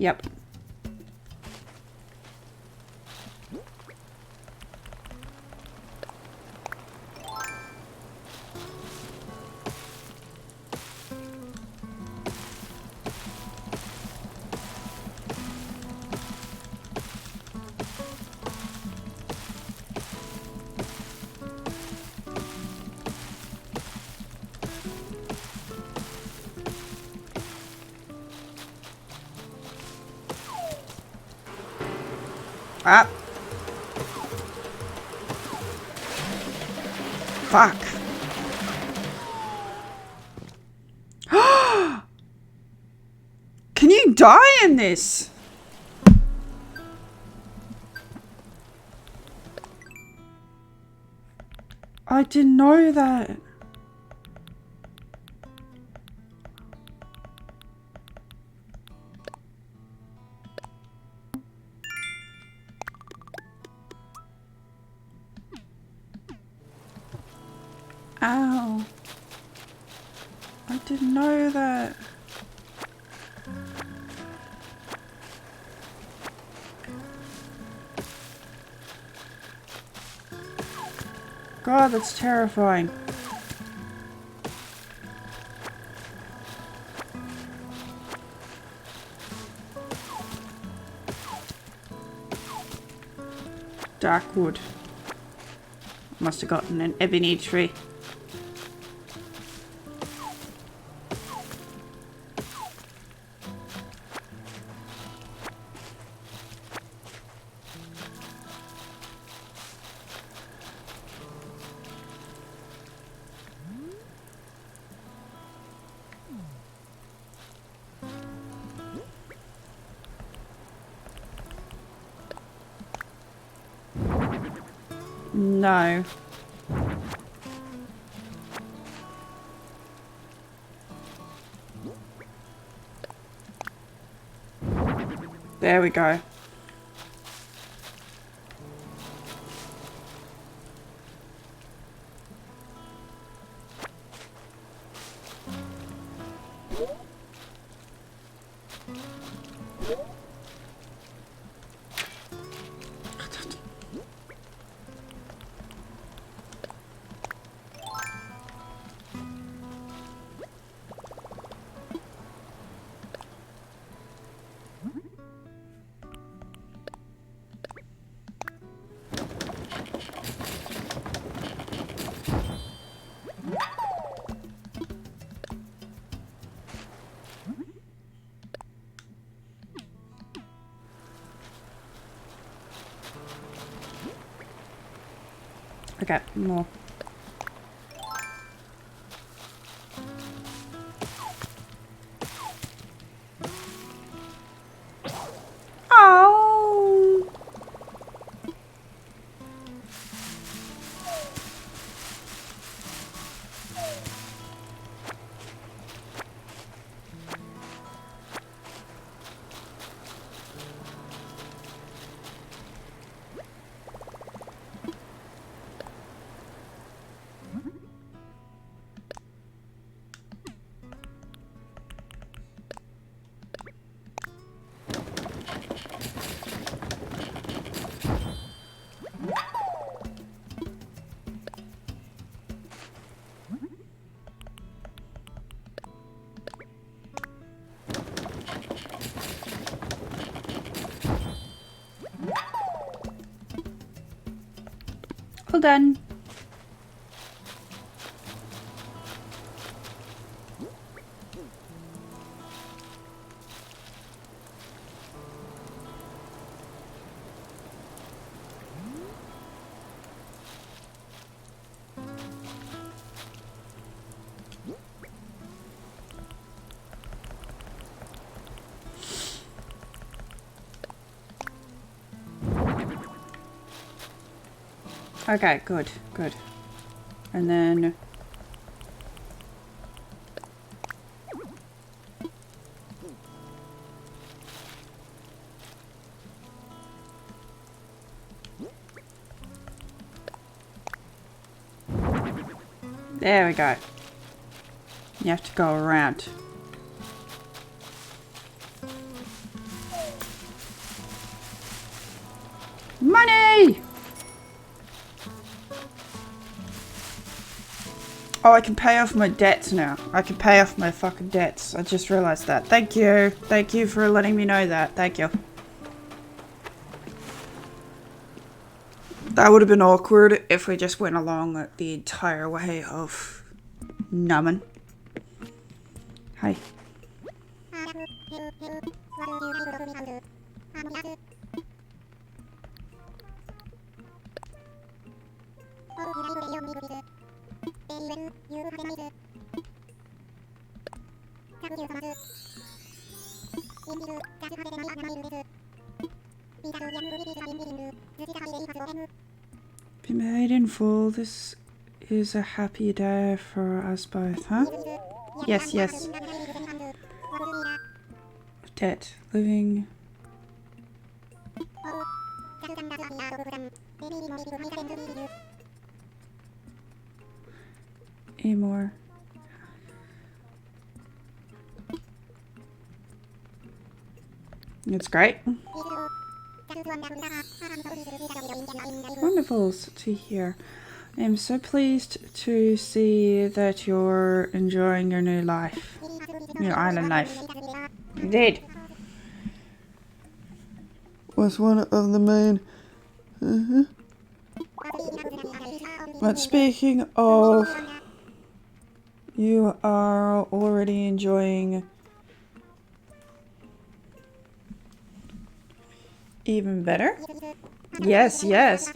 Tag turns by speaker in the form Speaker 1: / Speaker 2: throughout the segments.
Speaker 1: Yep. Ah. Fuck. Can you die in this? I didn't know that. Ow. I didn't know that. God, that's terrifying. Dark wood. Must have gotten an ebony tree. No. There we go. Okay, more. Oh. All done. Okay, good, good. And then... there we go. You have to go around. Money! Oh, I can pay off my debts now. I can pay off my fucking debts. I just realized that. Thank you. Thank you for letting me know that. Thank you. That would have been awkward if we just went along the entire way of numbing. Hi. Be made in full. This is a happy day for us both, huh? Yes, yes. Debt. Living. More. It's great. Wonderful to hear. I am so pleased to see that you're enjoying your new life. Your island life. Indeed. Was one of the main... But speaking of... You are already enjoying... Even better? Yes, yes.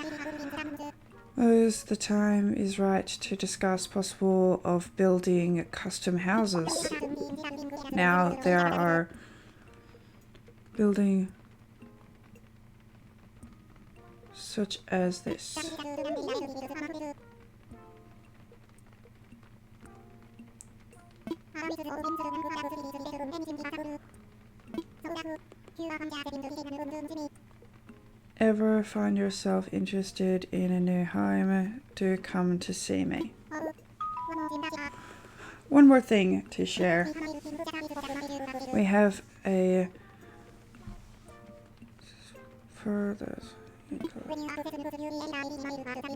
Speaker 1: As the time is right to discuss possible of building custom houses. Now there are building such as this. Ever find yourself interested in a new home, do come to see me. One more thing to share. We have a further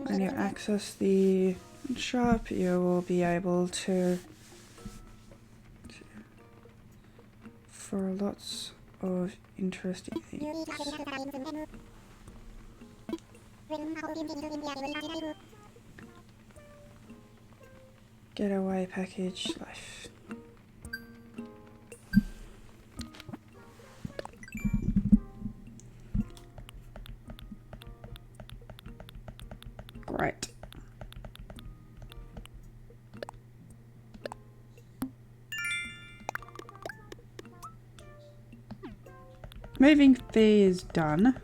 Speaker 1: when you access the shop, you will be able to for lots of interesting things. Getaway package life. Great. Moving fee is done.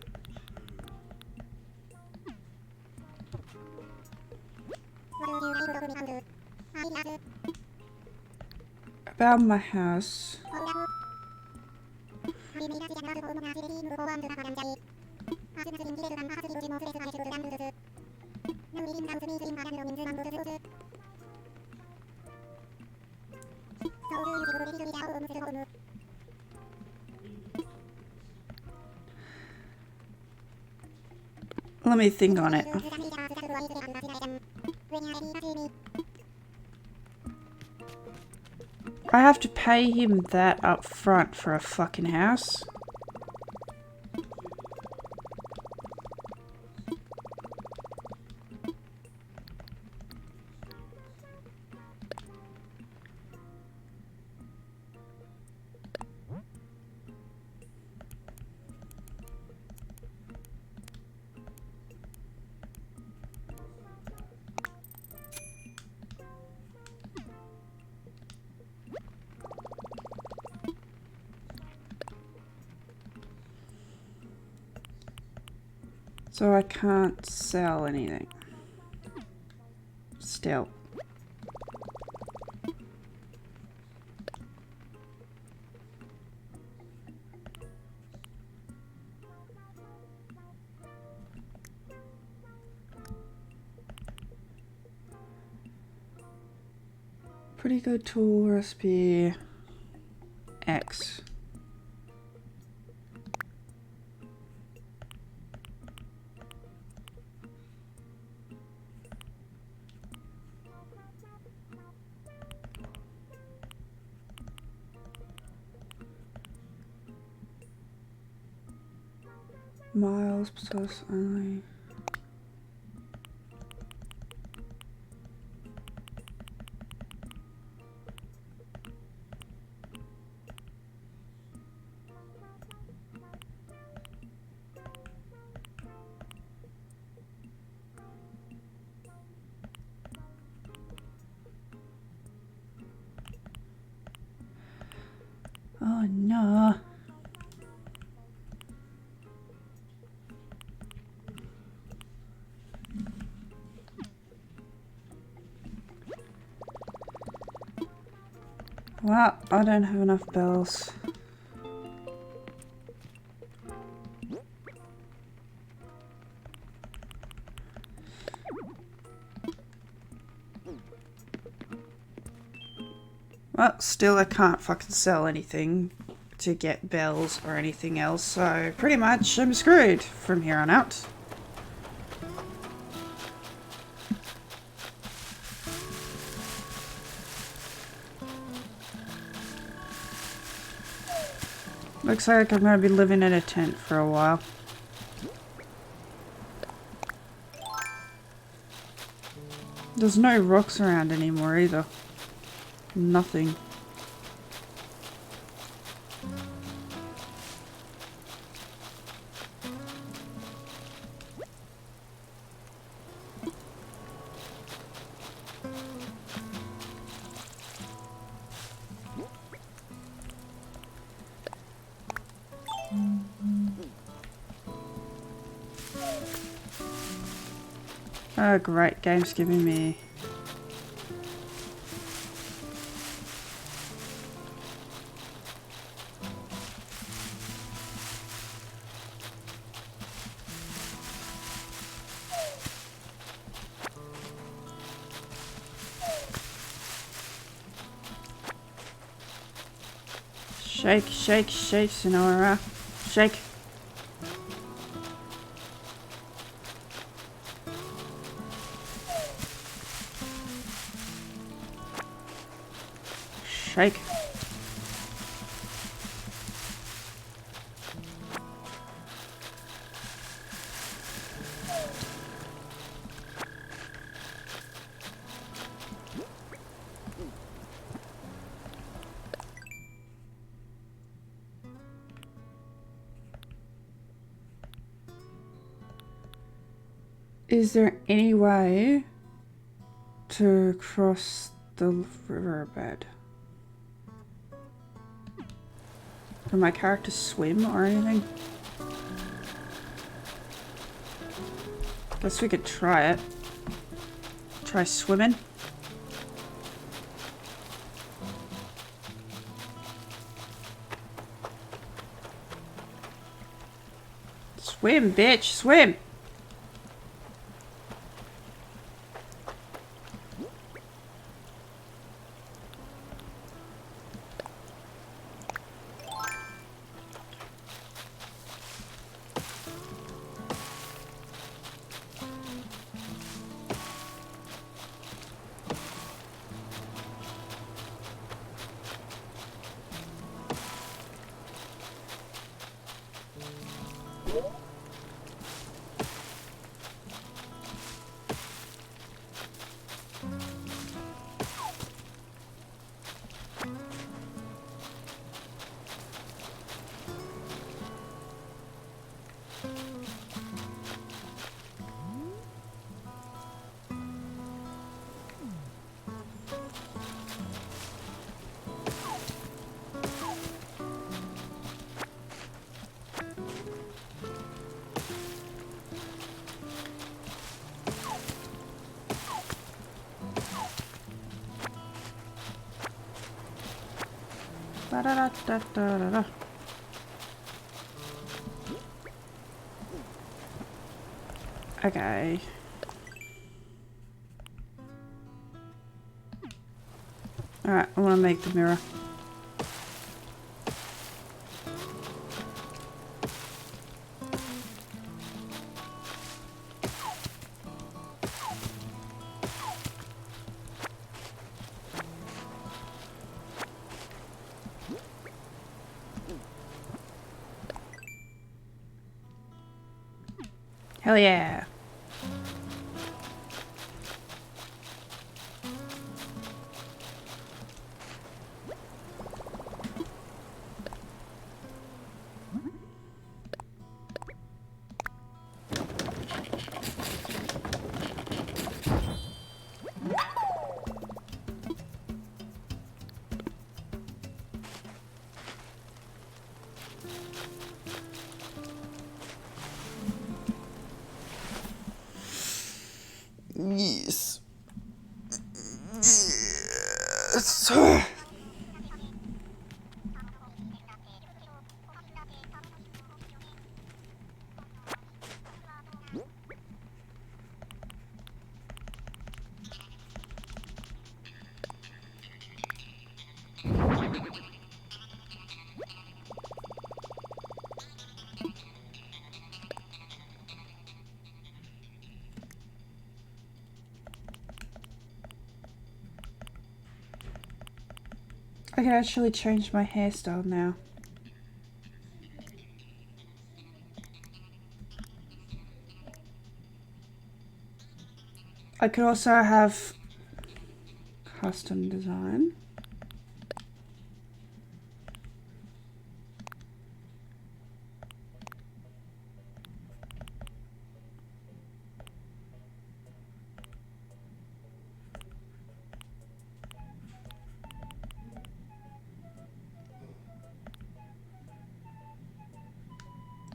Speaker 1: About my house. Let me think on it. I have to pay him that up front for a fucking house. So I can't sell anything. Still. Pretty good tool recipe X. Miles plus only. Oh no. Well, I don't have enough bells. Well, still I can't fucking sell anything to get bells or anything else, so pretty much I'm screwed from here on out. Looks like I'm gonna be living in a tent for a while. There's no rocks around anymore either. Nothing. Oh great, game's giving me... Shake, shake, shake, Sonora. Shake. Shake. Is there any way to cross the riverbed? Can my character swim or anything? Guess we could try it. Try swimming. Swim, bitch, swim! Da-da-da-da-da-da. Okay. Alright, I want to make the mirror. Hell yeah. Yes. Yes. I can actually change my hairstyle now. I could also have custom design.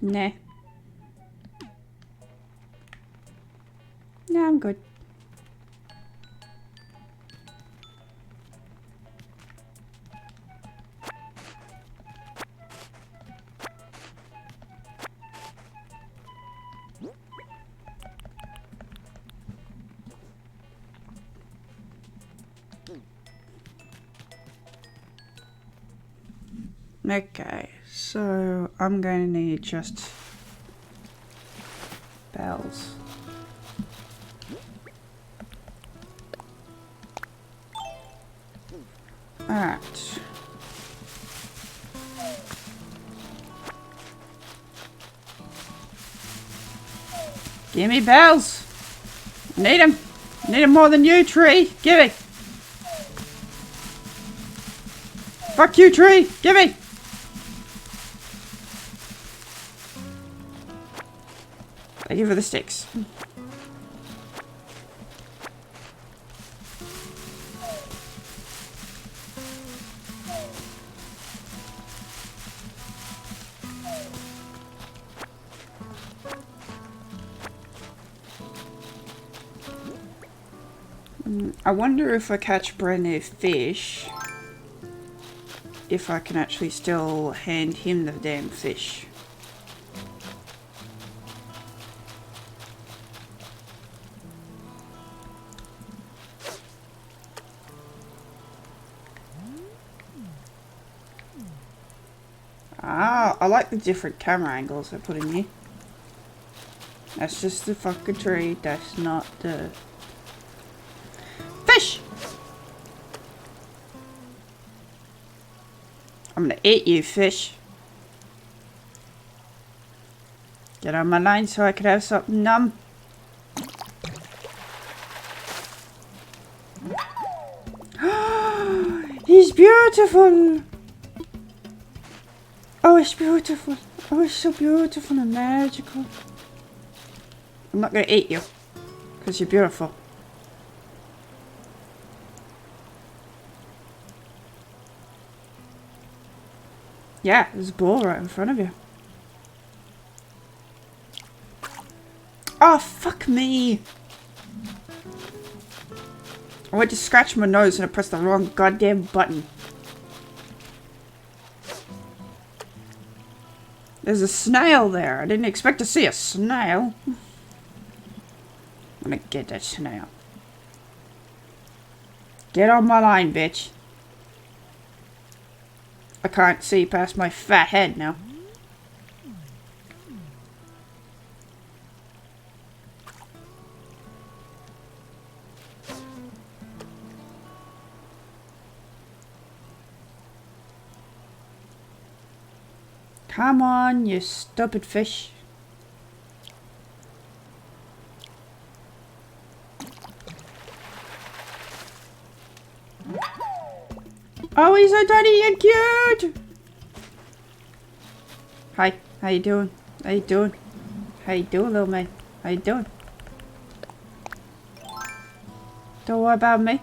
Speaker 1: Nah. Nah, I'm good. Okay, so I'm going to need just bells. Alright. Give me bells! I need them! I need them more than you, tree! Give me! Fuck you, tree! Give me! Thank you for the sticks. I wonder if I catch brand new fish, if I can actually still hand him the damn fish. Ah, I like the different camera angles I put in here. That's just the fucking tree, that's not the fish! I'm gonna eat you, fish. Get on my line so I could have something numb. He's beautiful! Oh, it's beautiful. Oh, it's so beautiful and magical. I'm not gonna eat you, because you're beautiful. Yeah, there's a ball right in front of you. Oh, fuck me! I went to scratch my nose and I pressed the wrong goddamn button. There's a snail there. I didn't expect to see a snail. I'm gonna get that snail. Get on my line, bitch. I can't see past my fat head now. Come on, you stupid fish. Oh, he's so tiny and cute! Hi, how you doing? How you doing? How you doing, little man? How you doing? Don't worry about me.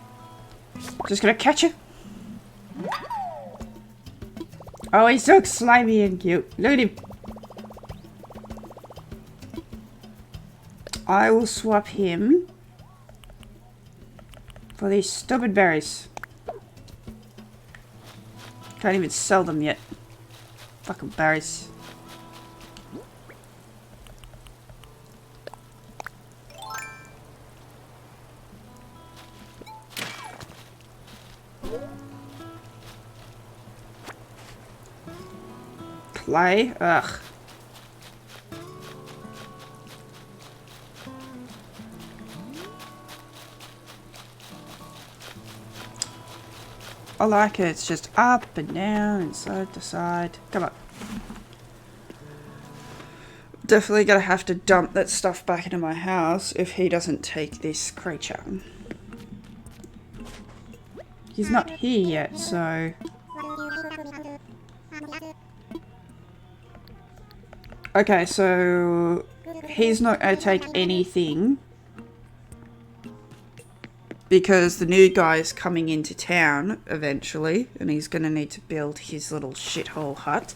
Speaker 1: Just gonna catch you. Oh, he's so slimy and cute. Look at him. I will swap him for these stupid berries. Can't even sell them yet. Fucking berries. Clay? Ugh. I like it. It's just up and down and side to side. Come on. Definitely gonna have to dump that stuff back into my house if he doesn't take this creature. He's not here yet, so... Okay, so... He's not gonna take anything. Because the new guy's coming into town eventually, and he's gonna need to build his little shithole hut.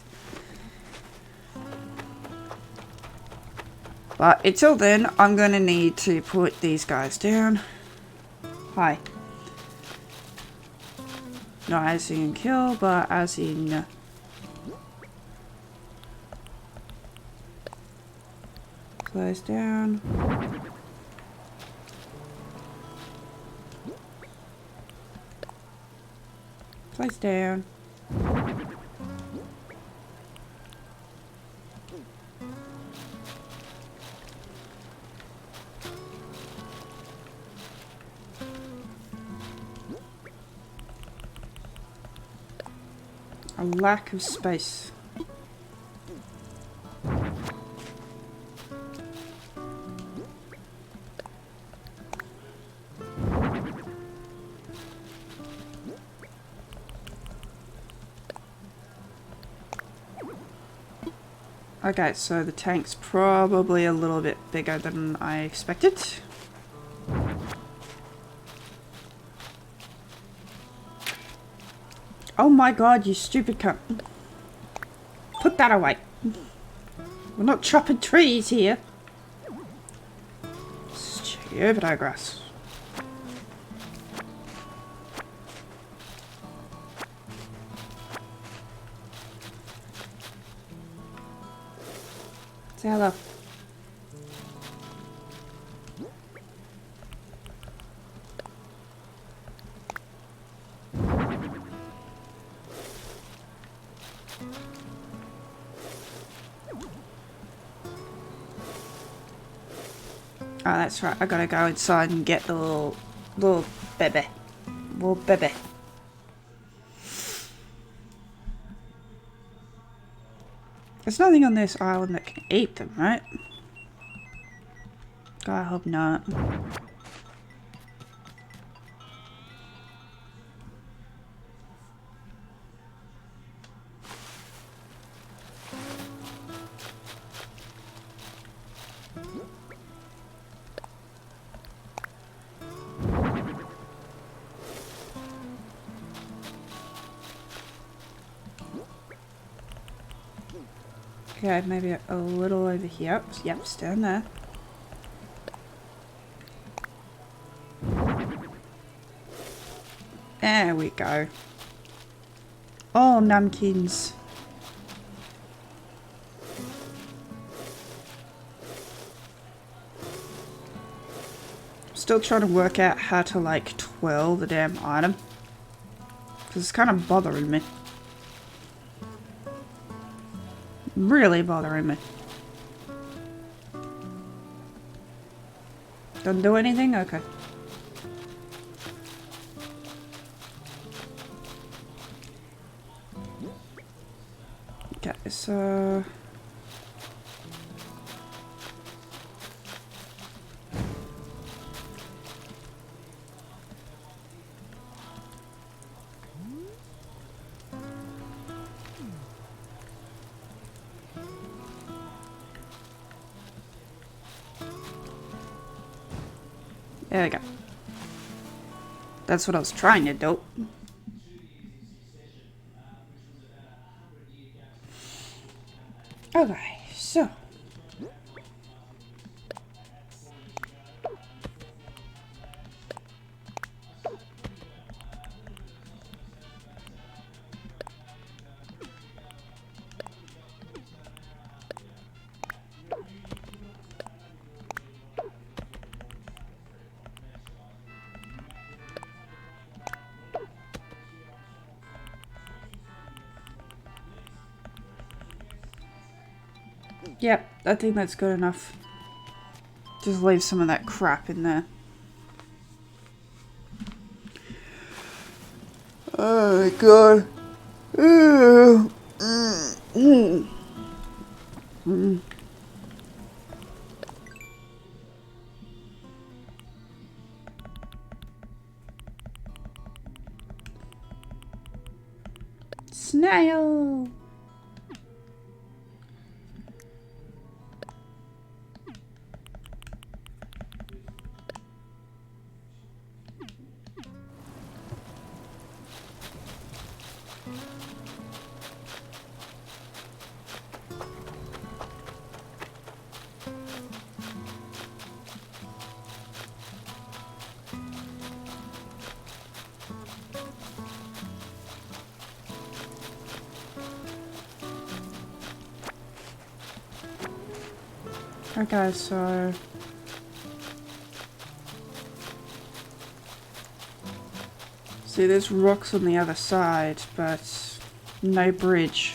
Speaker 1: But until then, I'm gonna need to put these guys down. Hi. Not as in kill, but as in... close down. Place down. A lack of space. Okay, so the tank's probably a little bit bigger than I expected. Oh my god, you stupid cunt. Put that away. We're not chopping trees here. Stupid grass. Say hello. Oh, that's right. I gotta go inside and get the little baby. Little baby. There's nothing on this island that can eat them, right? I hope not. Okay, maybe a little over here. Yep, stand there. There we go. Oh, namkins. Still trying to work out how to like twirl the damn item. Because it's kind of bothering me. Really bothering me. Don't do anything? Okay. Okay, so... There we go. That's what I was trying to do. Okay, so. Yep, I think that's good enough. Just leave some of that crap in there. Oh my god. Snail! Okay, so... See, there's rocks on the other side, but no bridge.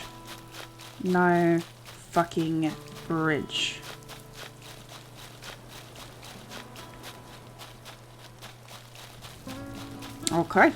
Speaker 1: No fucking bridge. Okay.